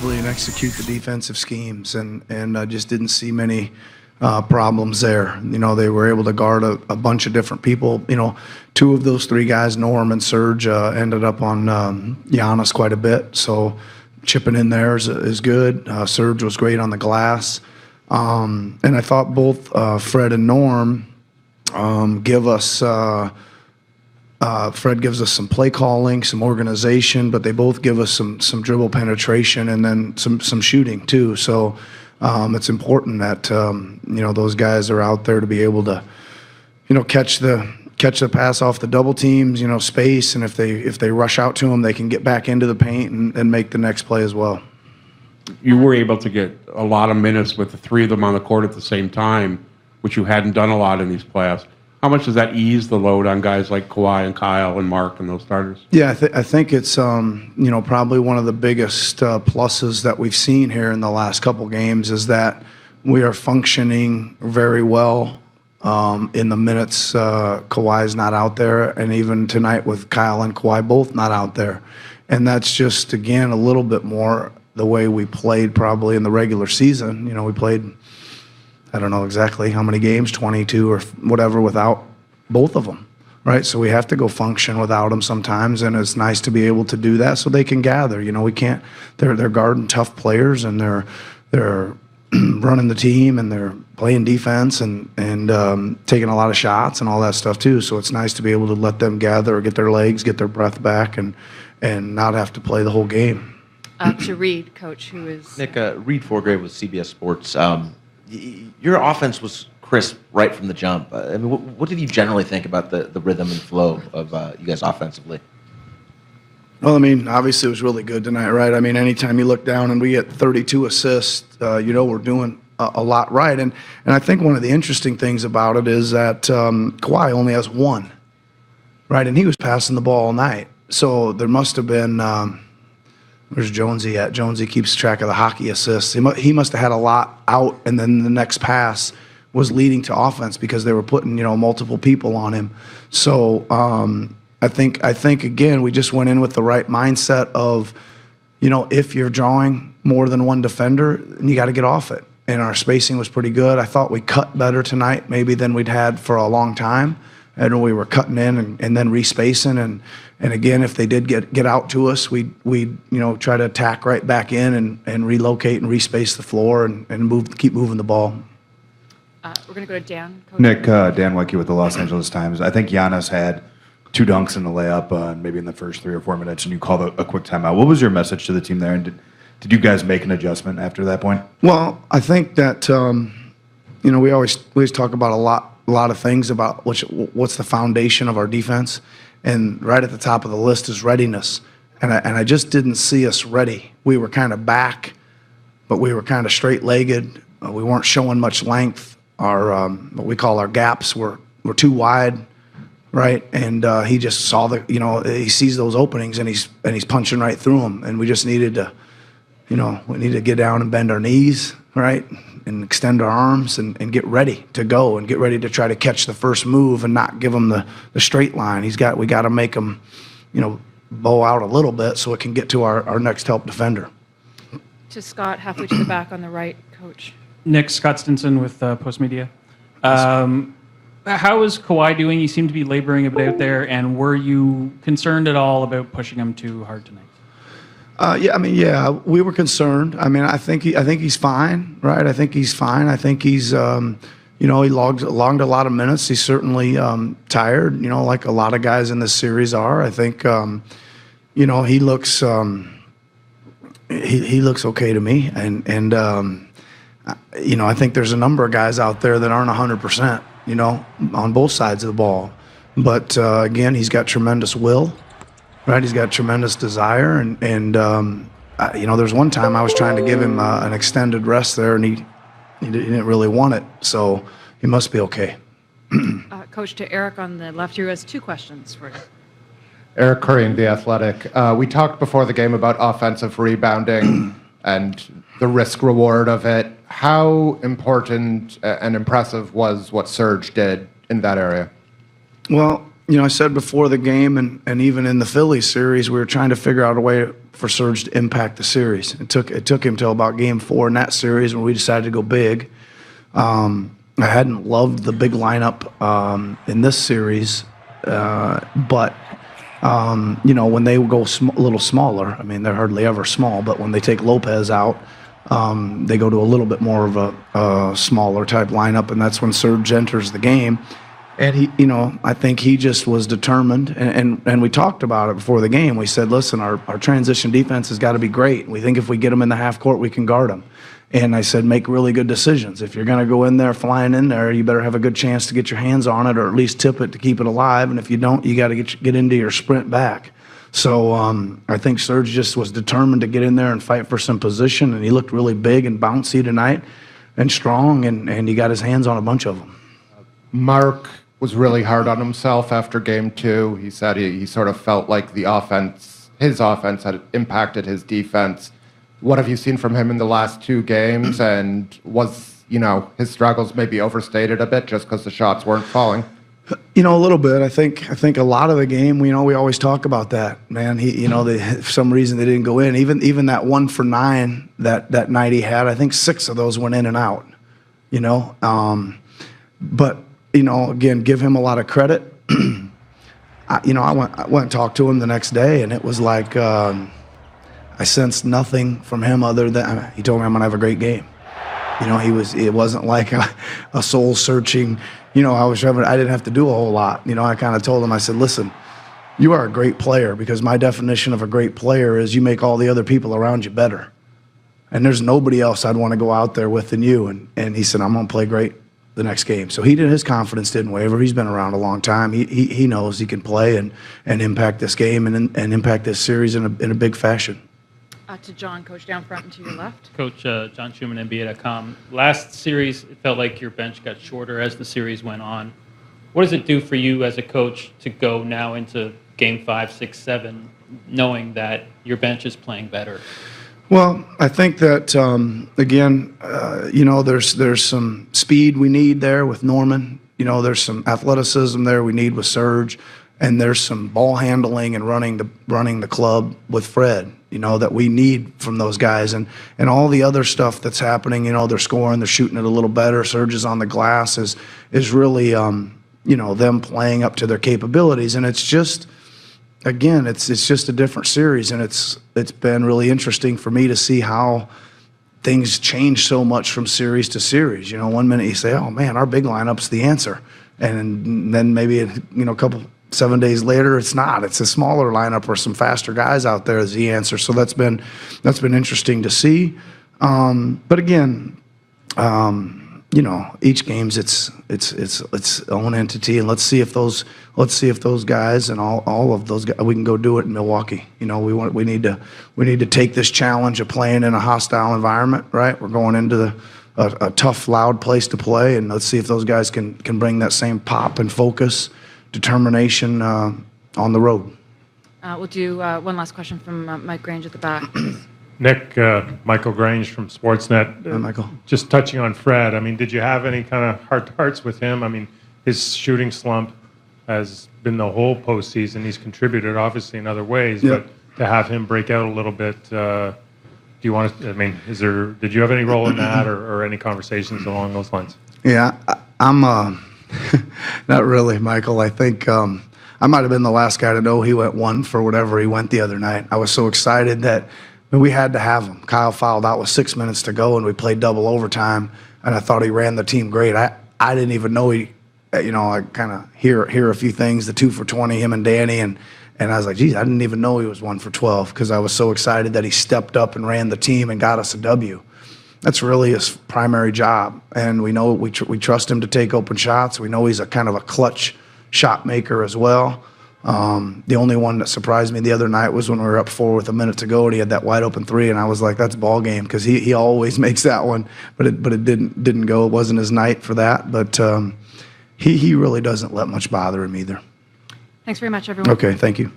defensively and execute the defensive schemes, and I just didn't see many problems there. They were able to guard a bunch of different people. Two of those three guys, Norm and Serge, ended up on Giannis quite a bit, so chipping in there is good. Serge was great on the glass. And I thought both Fred and Norm give us Fred gives us some play calling, some organization, but they both give us some dribble penetration and then some shooting too. So it's important that those guys are out there to be able to catch the pass off the double teams, space, and if they rush out to them, they can get back into the paint and make the next play as well. You were able to get a lot of minutes with the three of them on the court at the same time, which you hadn't done a lot in these playoffs. How much does that ease the load on guys like Kawhi and Kyle and Mark and those starters? Yeah, I think it's probably one of the biggest pluses that we've seen here in the last couple games is that we are functioning very well in the minutes. Kawhi's not out there, and even tonight with Kyle and Kawhi both not out there, and that's just again a little bit more the way we played probably in the regular season. We played, I don't know exactly how many games, 22 or whatever, without both of them, right? So we have to go function without them sometimes, and it's nice to be able to do that so they can gather. We can't. They're guarding tough players, and they're running the team, and they're playing defense and taking a lot of shots and all that stuff too. So it's nice to be able to let them gather or get their legs, get their breath back, and not have to play the whole game. To Reed, Coach, who is... Nick, Reed Forgrave with CBS Sports. Your offense was crisp right from the jump. What did you generally think about the rhythm and flow of you guys offensively? Well, obviously it was really good tonight, right? Anytime you look down and we get 32 assists, we're doing a lot right. And I think one of the interesting things about it is that Kawhi only has one, right? And he was passing the ball all night. So there must have been... where's Jonesy at? Jonesy keeps track of the hockey assists. He must have had a lot out, and then the next pass was leading to offense because they were putting multiple people on him. So I think again we just went in with the right mindset of if you're drawing more than one defender, you got to get off it. And our spacing was pretty good. I thought we cut better tonight maybe than we'd had for a long time. And we were cutting in and then respacing, and again, if they did get out to us, we'd try to attack right back in and relocate and respace the floor and keep moving the ball. We're going to go to Dan. Coach. Nick, Dan Wicke with the Los Angeles Times. I think Giannis had 2 dunks in the layup maybe in the first 3 or 4 minutes, and you called a quick timeout. What was your message to the team there, and did you guys make an adjustment after that point? Well, I think that we always talk about a lot of things about what's the foundation of our defense, and right at the top of the list is readiness. And I just didn't see us ready. We were kind of back, but we were kind of straight-legged. We weren't showing much length. Our what we call our gaps were too wide, right? And he just saw he sees those openings and he's punching right through them. And we just needed to, we needed to get down and bend our knees, right? And extend our arms and get ready to go and get ready to try to catch the first move and not give him the straight line. We got to make him, bow out a little bit so it can get to our next help defender. To Scott, halfway to the back on the right, Coach. Nick, Scott Stinson with Post Media. How is Kawhi doing? He seemed to be laboring a bit out there, and were you concerned at all about pushing him too hard tonight? Yeah, we were concerned. I think he's fine, right? I think he's fine. I think he's, he logged a lot of minutes. He's certainly tired, like a lot of guys in this series are. I think, he looks, he looks okay to me, and I think there's a number of guys out there that aren't 100%, on both sides of the ball. But again, he's got tremendous will. Right, he's got tremendous desire, and there's one time I was trying to give him an extended rest there, and he didn't really want it, so he must be okay. Coach, to Eric on the left here, who has 2 questions for you. Eric Curry, The Athletic. We talked before the game about offensive rebounding and the risk reward of it. How important and impressive was what Serge did in that area? Well, I said before the game and even in the Phillies series, we were trying to figure out a way for Serge to impact the series. It took him till about game 4 in that series when we decided to go big. I hadn't loved the big lineup in this series, but when they go a little smaller, I mean, they're hardly ever small, but when they take Lopez out, they go to a little bit more of a smaller type lineup, and that's when Serge enters the game. And he, I think he just was determined, and we talked about it before the game. We said, listen, our transition defense has got to be great. We think if we get them in the half court, we can guard them. And I said, make really good decisions. If you're going to go in there, flying in there, you better have a good chance to get your hands on it or at least tip it to keep it alive. And if you don't, you got to get into your sprint back. So I think Serge just was determined to get in there and fight for some position, and he looked really big and bouncy tonight and strong, and he got his hands on a bunch of them. Mark was really hard on himself after game 2. He said he sort of felt like his offense had impacted his defense. What have you seen from him in the last 2 games? And was, his struggles maybe overstated a bit just because the shots weren't falling? A little bit. I think a lot of the game, we always talk about that, man. For some reason they didn't go in. Even that 1 for 9 that night he had, I think 6 of those went in and out. But again, give him a lot of credit. I went and talked to him the next day, and it was like I sensed nothing from him other than he told me I'm gonna have a great game. It wasn't like a soul searching. I didn't have to do a whole lot. I kind of told him, I said, listen, you are a great player, because my definition of a great player is you make all the other people around you better. And there's nobody else I'd want to go out there with than you. And he said, I'm going to play great the next game. So his confidence didn't waver. He's been around a long time. He knows he can play and impact this game and impact this series in a big fashion. To John, Coach, down front and to your left. Coach John Schumann, NBA.com. Last series, it felt like your bench got shorter as the series went on. What does it do for you as a coach to go now into game 5, 6, 7, knowing that your bench is playing better? Well, I think that, again, there's some speed we need there with Norman. There's some athleticism there we need with Serge. And there's some ball handling and running the club with Fred, that we need from those guys. And all the other stuff that's happening, they're scoring, they're shooting it a little better. Serge is on the glass is really, them playing up to their capabilities. And it's just, again, it's just a different series. And it's been really interesting for me to see how things change so much from series to series. 1 minute you say, oh man, our big lineup's the answer. And then maybe, a couple 7 days later, it's not. It's a smaller lineup or some faster guys out there is the answer. So that's been interesting to see. But again, each game's its own entity, and let's see if those guys and all of those guys, we can go do it in Milwaukee. We need to take this challenge of playing in a hostile environment. Right, we're going into a tough, loud place to play, and let's see if those guys can bring that same pop and focus, determination on the road. We'll do one last question from Mike Grange at the back. Nick, Michael Grange from Sportsnet. Hi, Michael. Just touching on Fred, did you have any kind of heart-to-hearts with him? His shooting slump has been the whole postseason. He's contributed, obviously, in other ways, Yep. But to have him break out a little bit, do you want to, did you have any role in that or any conversations along those lines? Yeah, I'm not really, Michael. I think I might have been the last guy to know he went 1 for whatever he went the other night. I was so excited that we had to have him. Kyle fouled out with 6 minutes to go, and we played double overtime, and I thought he ran the team great. I didn't even know I kind of hear a few things, the 2 for 20, him and Danny, and I was like, geez, I didn't even know he was 1 for 12 because I was so excited that he stepped up and ran the team and got us a W. That's really his primary job, and we know we trust him to take open shots. We know he's a kind of a clutch shot maker as well. The only one that surprised me the other night was when we were up 4 with a minute to go and he had that wide open 3, and I was like, that's ball game, because he always makes that one, but it didn't go. It wasn't his night for that, but he really doesn't let much bother him either. Thanks very much, everyone. Okay, thank you.